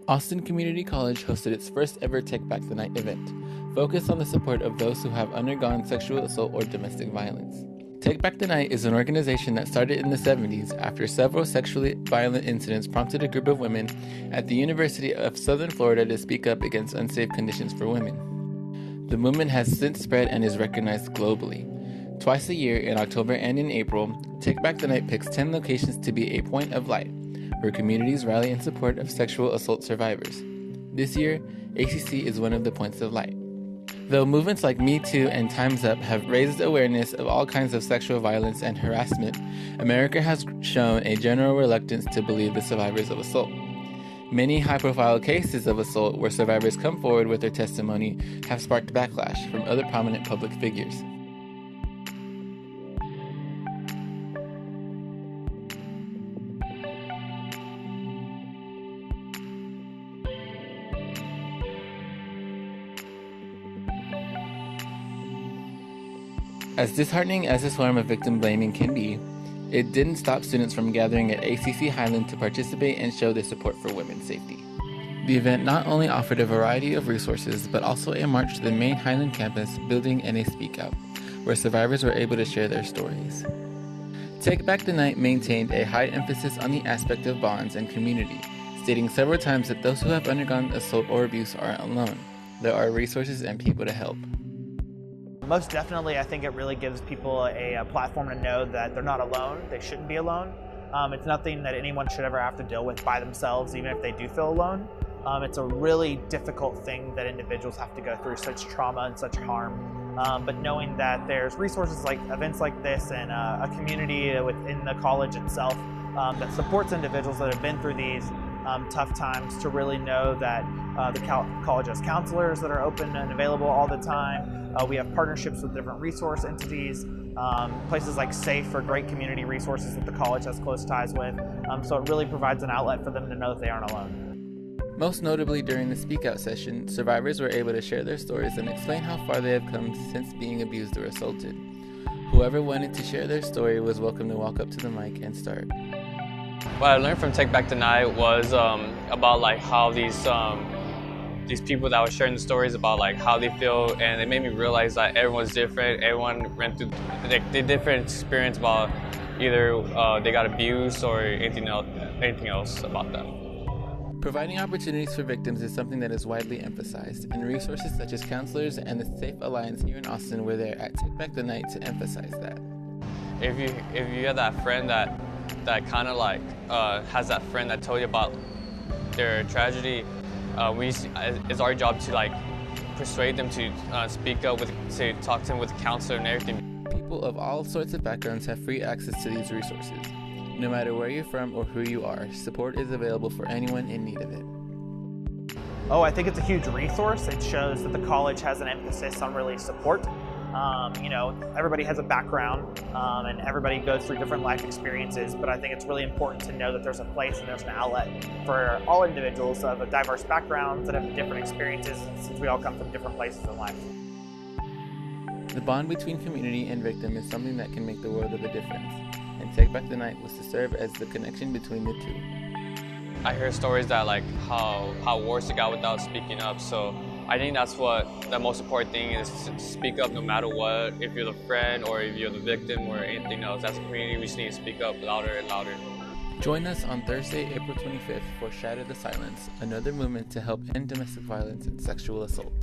Austin Community College hosted its first ever Take Back the Night event, focused on the support of those who have undergone sexual assault or domestic violence. Take Back the Night is an organization that started in the 70s after several sexually violent incidents prompted a group of women at the University of Southern Florida to speak up against unsafe conditions for women. The movement has since spread and is recognized globally. Twice a year, in October and in April, Take Back the Night picks 10 locations to be a point of light, where communities rally in support of sexual assault survivors. This year, ACC is one of the points of light. Though movements like Me Too and Time's Up have raised awareness of all kinds of sexual violence and harassment, America has shown a general reluctance to believe the survivors of assault. Many high-profile cases of assault where survivors come forward with their testimony have sparked backlash from other prominent public figures. As disheartening as this form of victim blaming can be, it didn't stop students from gathering at ACC Highland to participate and show their support for women's safety. The event not only offered a variety of resources, but also a march to the main Highland campus building and a speak out, where survivors were able to share their stories. Take Back the Night maintained a high emphasis on the aspect of bonds and community, stating several times that those who have undergone assault or abuse aren't alone. There are resources and people to help. Most definitely, I think it really gives people a platform to know that they're not alone. They shouldn't be alone. It's nothing that anyone should ever have to deal with by themselves, even if they do feel alone. It's a really difficult thing that individuals have to go through, such trauma and such harm. But knowing that there's resources like events like this and a community within the college itself that supports individuals that have been through these tough times, to really know that the college has counselors that are open and available all the time. We have partnerships with different resource entities. Places like SAFE are great community resources that the college has close ties with. So it really provides an outlet for them to know that they aren't alone. Most notably, during the Speak Out session, survivors were able to share their stories and explain how far they have come since being abused or assaulted. Whoever wanted to share their story was welcome to walk up to the mic and start. What I learned from Take Back the Night was about like how these people that were sharing the stories about like how they feel, and it made me realize that everyone's different. Everyone went through the different experience about either they got abused or anything else about them. Providing opportunities for victims is something that is widely emphasized, and resources such as counselors and the Safe Alliance here in Austin were there at Take Back the Night to emphasize that. If you have that friend that kind of like has that friend that told you about their tragedy, it's our job to like persuade them to speak up to talk to them with a counselor and everything. People of all sorts of backgrounds have free access to these resources. No matter where you're from or who you are, support is available for anyone in need of it. Oh, I think it's a huge resource. It shows that the college has an emphasis on really support. Everybody has a background and everybody goes through different life experiences, but I think it's really important to know that there's a place and there's an outlet for all individuals of a diverse backgrounds that have different experiences, since we all come from different places in life. The bond between community and victim is something that can make the world of a difference, and Take Back the Night was to serve as the connection between the two. I hear stories that like how worse it got without speaking up, so I think that's what the most important thing is, to speak up no matter what. If you're the friend or if you're the victim or anything else, as a community we just need to speak up louder and louder. Join us on Thursday, April 25th for Shatter the Silence, another movement to help end domestic violence and sexual assault.